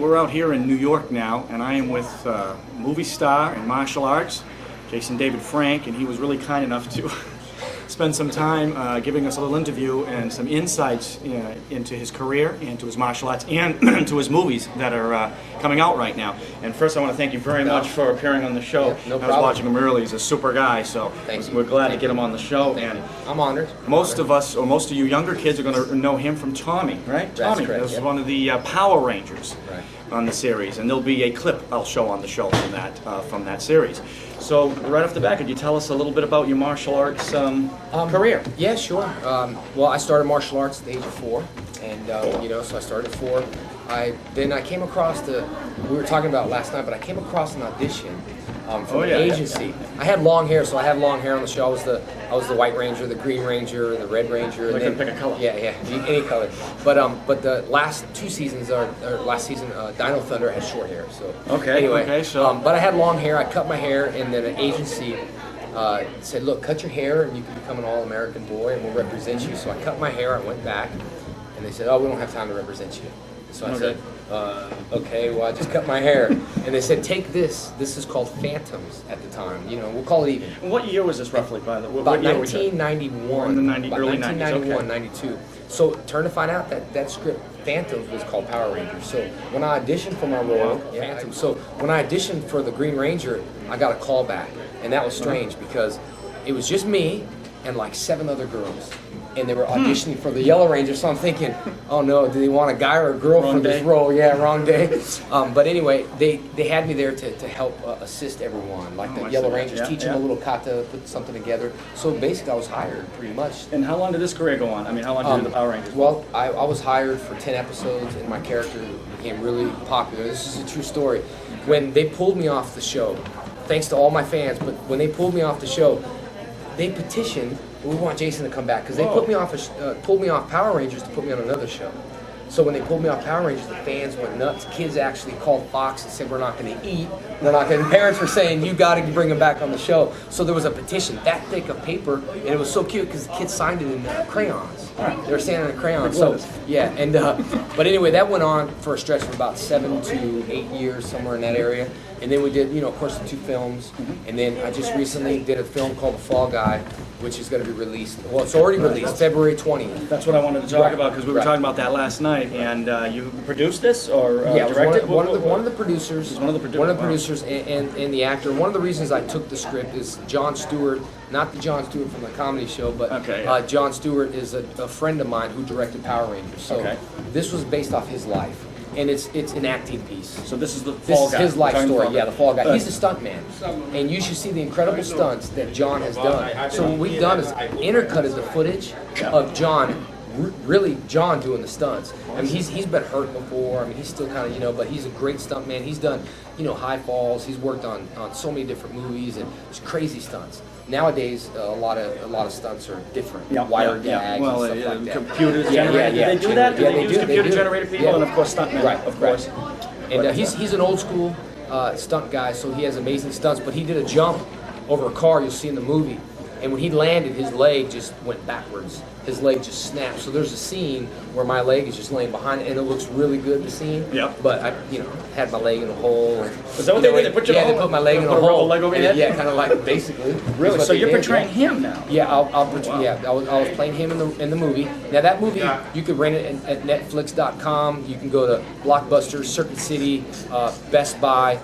we're out here in New York now, and I am with movie star and martial arts, Jason David Frank, and he was really kind enough to spend some time giving us a little interview and some insights into his career, into his martial arts, and to his movies that are coming out right now. And first, I want to thank you very much for appearing on the show. Yeah, no I was problem. watching him early. He's a super guy, so we're glad to get him on the show. And I'm honored. most of us, or most of you younger kids, are going to know him from Tommy, right? That's Tommy correct, was yeah. one of the Power Rangers Right. on the series, and there'll be a clip I'll show on the show from that series. So right off the bat, could you tell us a little bit about your martial arts career? Yeah, sure. Well, I started martial arts at the age of 4, and so I started at 4. Then I came across we were talking about it last night, but I came across an audition from an agency. Yeah. I had long hair, so I had long hair on the show. I was the White Ranger, the Green Ranger, the Red Ranger. Like, pick a color. Yeah, any color. But the last 2 seasons, or last season, Dino Thunder had short hair. So anyway, but I had long hair. I cut my hair, and then an agency said, "Look, cut your hair, and you can become an all-American boy, and we'll represent you." So I cut my hair. I went back, and they said, "Oh, we don't have time to represent you." So I said, okay, well, I just cut my hair. And they said, take this. This is called Phantoms at the time. We'll call it even. What year was this roughly, by the way? About 1991. Early 90s, 1991, okay. 92. So turn to find out that script, Phantoms, was called Power Rangers. So when I auditioned for my role, Phantoms. So when I auditioned for the Green Ranger, I got a call back. And that was strange because it was just me and like 7 other girls. And they were auditioning for the Yellow Ranger, so I'm thinking, oh no, do they want a guy or a girl for this role? Yeah, wrong day. But anyway, they had me there to help assist everyone, like the Yellow Rangers, teach them a little kata, put something together. So basically, I was hired pretty much. And how long did this career go on? I mean, how long did you do the Power Rangers? Well, I was hired for 10 episodes, and my character became really popular. This is a true story. When they pulled me off the show, thanks to all my fans, but when they pulled me off the show, they petitioned, we want Jason to come back, because they pulled me off Power Rangers to put me on another show. So when they pulled me off Power Rangers, the fans went nuts. Kids actually called Fox and said, we're not going to eat. We're not going to. Parents were saying, you got to bring him back on the show. So there was a petition that thick of paper, and it was so cute because the kids signed it in crayons. They were saying in crayons. So yeah, and but anyway, that went on for a stretch of about 7 to 8 years, somewhere in that area. And then we did, of course, the 2 films. And then I just recently did a film called The Fall Guy, which is going to be released. Well, it's already released, February 20th. That's what I wanted to talk about, because we were talking about that last night. And you produced this or directed? One of the producers. He's one of the producers. And the actor. One of the reasons I took the script is Jon Stewart, not the Jon Stewart from the comedy show, but Jon Stewart is a friend of mine who directed Power Rangers. So this was based off his life. And it's an acting piece. So this is the Fall Guy. This is his life story, the Fall Guy. He's a stunt man. And you should see the incredible stunts that John has done. So what we've done is intercutted the footage of John, really John doing the stunts. I mean, he's been hurt before. I mean, he's still kind of, but he's a great stunt man. He's done, high falls. He's worked on so many different movies and just crazy stunts. Nowadays, a lot of stunts are different. Wire gags and stuff like that. Computers generated. Do they do that? Do they use computer-generated people? And of course, stuntmen. Right, of course. And he's an old school stunt guy, so he has amazing stunts. But he did a jump over a car. You'll see in the movie. And when he landed, his leg just went backwards. His leg just snapped. So there's a scene where my leg is just laying behind it, and it looks really good, the scene. Yep. But I, had my leg in a hole. Is that what they did? They put you in a hole? They put my leg in a hole. Put a rubber leg over your head? Yeah, kind of like basically. Really? So you're portraying him now? Yeah, I was playing him in the movie. Now that movie, you could rent it at Netflix.com. You can go to Blockbuster, Circuit City, Best Buy.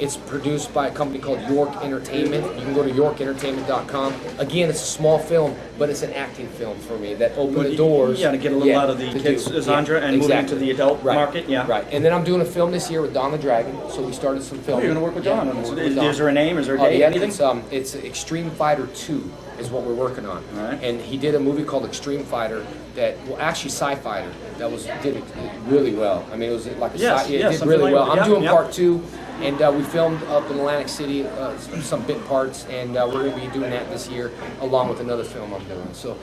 It's produced by a company called York Entertainment. You can go to YorkEntertainment.com. Again, it's a small film, but it's an acting film for me that opened the doors. Yeah, to get a little out of the kids' genre and move into the adult market. Yeah. Right. And then I'm doing a film this year with Don the Dragon. So we started some filming. You're going to work with Don. Is there a name? Is there a date? Anything? It's Extreme Fighter 2 is what we're working on. All right. And he did a movie called Extreme Fighter actually Sci-Fighter, did it really well. I mean, it was like it did really well. I'm doing part 2. And we filmed up in Atlantic City some bit parts, and we're going to be doing that this year along with another film I'm doing. So,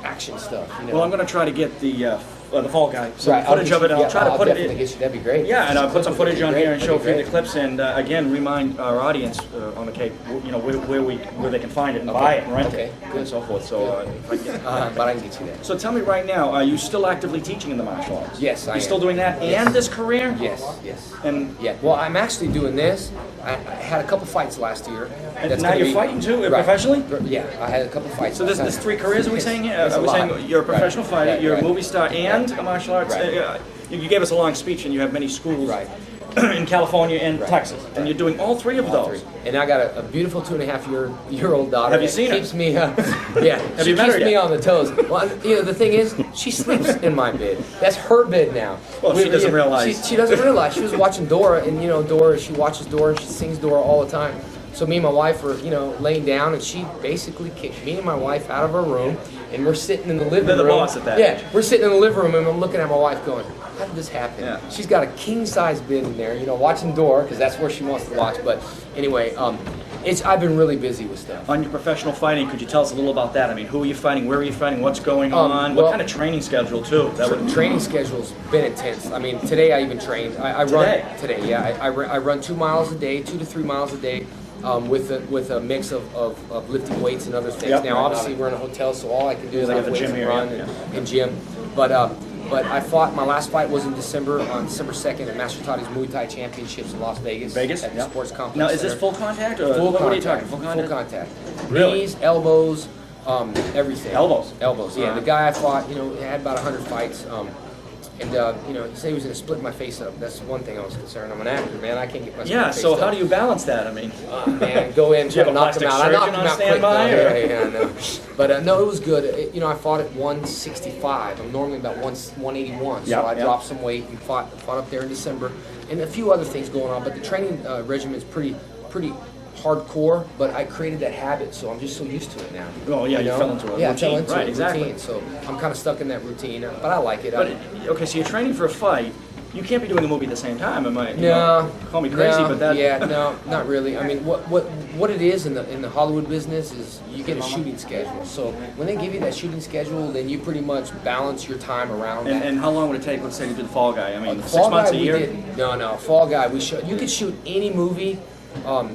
action stuff. Well, I'm going to try to get the the Fall Guy. So Right, footage of it, I'll try to put it definitely in. get you. That'd be great. Yeah, and I'll put some footage on here and show a few of the That'd be clips, and again remind our audience on the Cape, you know, where they can find it and buy it and rent it and so forth. So, if I can but I can get you that. so tell me right now, are you still actively teaching in the martial arts? Yes, I am. You're still doing that Yes. and this career? Yes, yes. And Yeah, well, I'm actually doing this. I had a couple fights last year. And now you're fighting too, professionally? Yeah, I had a couple fights. so there's 3 careers, are we saying here? There's a Are we lot. saying you're a professional Right, fighter, right, you're right. a movie star, and a martial arts? Right. You gave us a long speech, and you have many schools Right. in California and Right. Texas, and you're doing all 3 of All those. 3. And I got a beautiful 2.5-year-old daughter. Have you that seen her? keeps me, yeah, Have she you met her keeps me yet? on the toes. Well, you know, the thing is, she sleeps in my bed. That's her bed now. Well, she doesn't realize. She doesn't realize. She was watching Dora, and you know, Dora. She watches Dora, and she sings Dora all the time. So me and my wife were, you know, laying down, and she basically kicked me and my wife out of our room, and we're sitting in the living They're the room. boss at that Yeah, age. we're sitting in the living room, and I'm looking at my wife going, how did this happen? Yeah. She's got a king-size bed in there, you know, watching Dora, because that's where she wants to watch. But anyway, I've been really busy with stuff. On your professional fighting, could you tell us a little about that? I mean, who are you fighting? Where are you fighting? What's going on? well- What kind of training schedule too? That would Training schedule's been intense. I mean, today I even trained. I run today. Yeah, I run 2 miles a day, 2 to 3 miles a day, with a mix of lifting weights and other things. Yep. Now, obviously, we're in a hotel, so all I can do is They got lift the weights gym and here, run yeah. and gym. But I fought. My last fight was in December, on December 2nd, at Master Tati's Muay Thai Championships in Las Vegas. Vegas? At the Yep. Sports Complex. Now, is this Center. full contact or Full what are you contact. talking? Full contact? Full contact. Really? Knees, elbows, everything. Elbows? Elbows. Yeah. Alright. The guy I fought, you know, had about 100 fights. And you know, he said he was going to split my face up. That's one thing I was concerned. I'm an actor, man. I can't get my Yeah. face So up. how do you balance that? I mean, Man, go in, Do you try to have a knock him plastic out. I knocked surgeon him on out quick. standby, Though. or? Yeah, no. But no, it was good. You know, I fought at 165. I'm normally about 181, so Yeah, I yeah. dropped some weight and fought up there in December, and a few other things going on. But the training regimen is pretty hardcore. But I created that habit, so I'm just so used to it now. Oh, yeah, you fell into a I routine. fell into Right, a exactly. routine. So I'm kind of stuck in that routine, but I like it. but okay, so you're training for a fight. You can't be doing a movie at the same time. Am I? You No, know, call me crazy, no, but that. yeah, no, not really. I mean, what it is in the Hollywood business is you get a shooting schedule. So when they give you that shooting schedule, then you pretty much balance your time around that. And how long would it take? Let's say to do the Fall Guy. I mean, 6 Fall months Guy, a year. we did. No, Fall Guy. You could shoot any movie.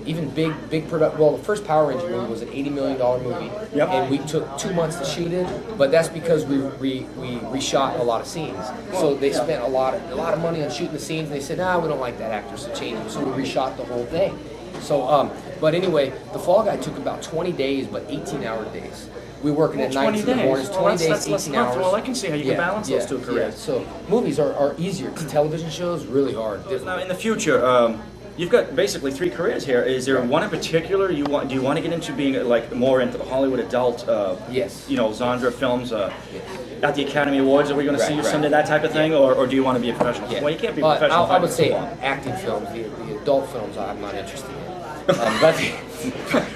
Even big product. Well, the first Power Ranger movie was an $80 million movie, Yep. and we took 2 months to shoot it. But that's because we reshot a lot of scenes. So they spent a lot of money on shooting the scenes, and they said, "Nah, we don't like that actor, so change it." So we reshot the whole thing. So, but anyway, the Fall Guy took about 20 days, but 18-hour days. We were working at 20 nights in the days. mornings, Well, 20 that's days, less 18 months. hours. Well, I can see how you can balance those two careers. So movies are easier. Television shows really hard. Now, in the future, you've got basically 3 careers here. Is there one in particular you want? Do you want to get into being like more into the Hollywood adult? Yes. You know, genre films. At the Academy Awards, are we going to see you Right. someday? That type of thing, or do you want to be a professional? Yeah. Well, you can't be a professional. I would fighter say for long. acting films, the adult films, I'm not interested in. But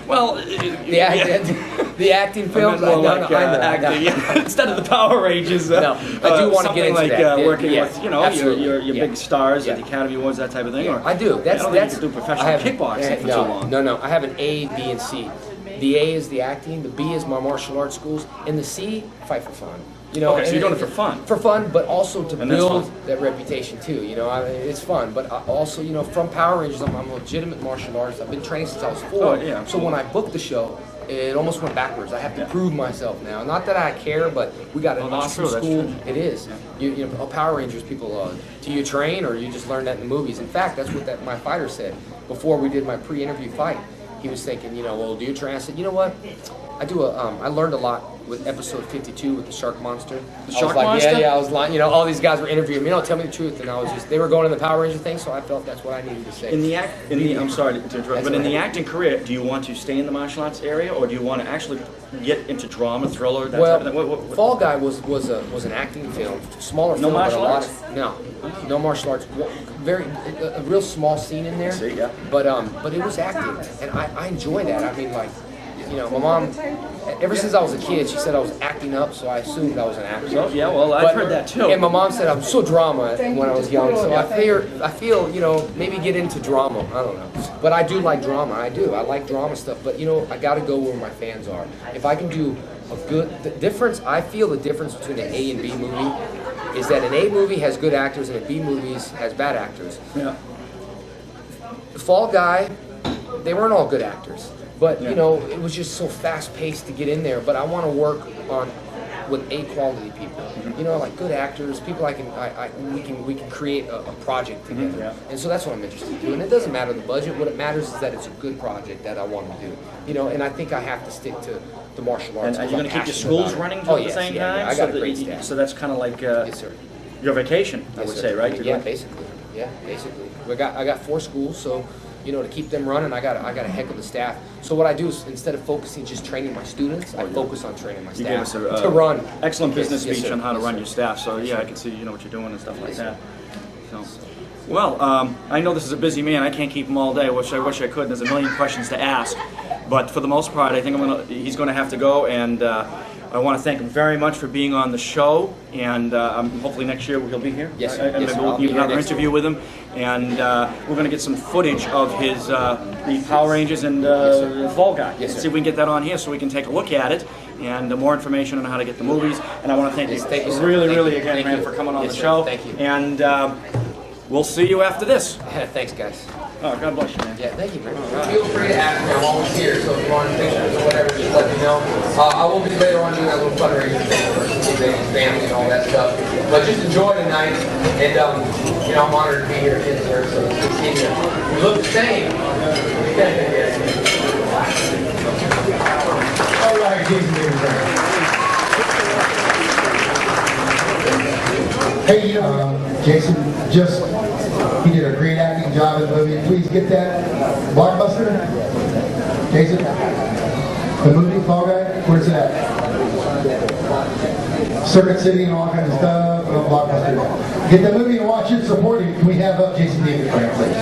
Well, the acting films, I know, acting, yeah. Instead of the Power Rangers. No, I do want to get into like, that. working Yeah, with, you know, absolutely. your Yeah. big stars Yeah. at the Academy Awards, that type of thing. Or, I do. That's I don't that's. think you could do professional I have- kickboxing for no, too long. No, I have an A, B, and C. The A is the acting, the B is my martial arts schools, and the C, fight for fun. You know, Okay, so and you're doing it for fun. For fun, but also to And that's build fun. that reputation too. You know, it's fun. But I also, you know, from Power Rangers, I'm a legitimate martial artist. I've been training since I was 4. Oh, yeah. So when I booked the show, it almost went backwards. I have to prove myself now. Not that I care, but we got an Well, that's awesome true, that's school. true. It is. You know, Power Rangers people. Do you train or you just learn that in the movies? In fact, that's what my fighter said before we did my pre-interview fight. He was thinking, you know, well, do you train? I said, you know what? I learned a lot with episode 52 with the shark monster. The shark monster? Yeah, I was lying. You know, all these guys were interviewing me. Tell me the truth. And I was just, they were going in the Power Ranger thing, so I felt that's what I needed to say. I'm sorry to interrupt, That's but in all the right. acting career, do you want to stay in the martial arts area, or do you want to actually get into drama, thriller, that Well, type of thing? What- Fall Guy was an acting film, smaller No film, martial but a lot arts? no martial arts. Very a real small scene in there. see, yeah. But it was acting, and I enjoy that. I mean, like, you know, my mom, ever since I was a kid, she said I was acting up, so I assumed I was an actor. So, yeah, well, I've heard that too. And my mom said I'm so drama when I was young, so I feel, you know, maybe get into drama. I don't know, but I do like drama. I do. I like drama stuff. But you know, I got to go where my fans are. If I can do a good, the difference, I feel the difference between an A and B movie is that an A movie has good actors and a B movie has bad actors. Yeah. The Fall Guy, they weren't all good actors, but Yeah. you know, it was just so fast paced to get in there. But I want to work on with A quality people, you know, like good actors, people we can create a project together, Yeah. and so that's what I'm interested in doing. It doesn't matter the budget. What it matters is that it's a good project that I want to do, you know. And I think I have to stick to the martial arts. And are you going to keep your schools running at the same time? I got a great staff. So that's kind of like Yes, sir. your vacation, I Yes, would sir. say, right? Yeah, basically. Yeah, basically. I got 4 schools, so you know, to keep them running, I got a heck of a staff. So what I do is instead of focusing just training my students, I focus on training my You staff gave us to run. excellent business Yes, speech sir. on how to Yes, run sir. your staff. So Yes, yeah, sir. I can see what you're doing and stuff like Yes, that. sir. So, well, I know this is a busy man. I can't keep him all day. I wish I could. There's a million questions to ask, but for the most part, I think he's going to have to go. And I want to thank him very much for being on the show. And hopefully next year he'll be here. Yes, sir. And Yes, maybe sir. we'll I'll do be here another next interview with him. And we're going to get some footage of his the Power Rangers and sir. Fall Guy. Yes, sir. See if we can get that on here so we can take a look at it and more information on how to get the movies. And I want to thank Yes, you thank you, sir. really, Thank really you. again, Thank man, you. for coming on Yes, the sir. show. Thank you. And we'll see you after this. Thanks, guys. Oh, God bless you, man. Yeah, thank you, man. Feel free to ask me. I'm always here, so if you want pictures or whatever, just let me know. I will be later on doing that little fundraiser thing for his family and all that stuff. But just enjoy tonight, and you know, I'm honored to be here again, sir. So good seeing you. You look the same. All right, Jason David Frank. Hey, Jason he did a great acting job in the movie. Please get that blockbuster. Jason, the movie Fall Guy, where's it at? Circuit City and all kinds of stuff. Blockbuster. Get the movie and watch it. Support it. Can we have up Jason David Frank, please?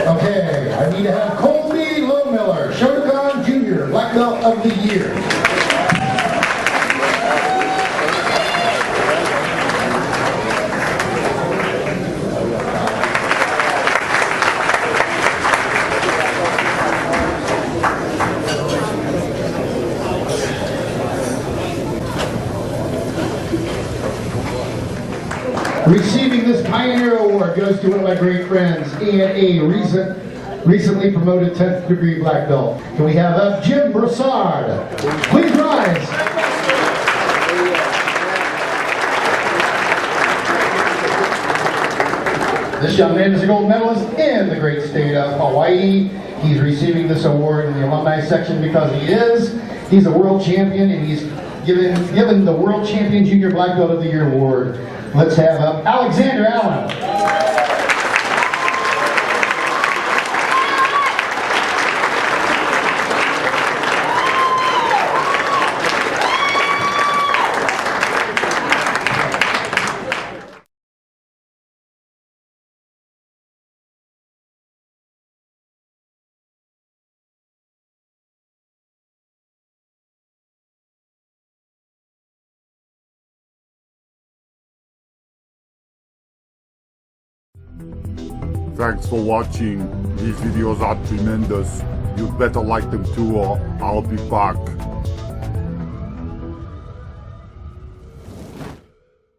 Okay, I need to have Colby Lowmiller, Shotokan Jr., Black Belt of the Year. Receiving this Pioneer Award goes to one of my great friends, Ian A., recently promoted 10th degree black belt. Can we have up Jim Brassard? Please rise. This young man is a gold medalist in the great state of Hawaii. He's receiving this award in the alumni section because he's a world champion, and he's given the World Champion Junior Black Belt of the Year award. Let's have up Alexander Allen. Thanks for watching. These videos are tremendous. You'd better like them too, or I'll be back.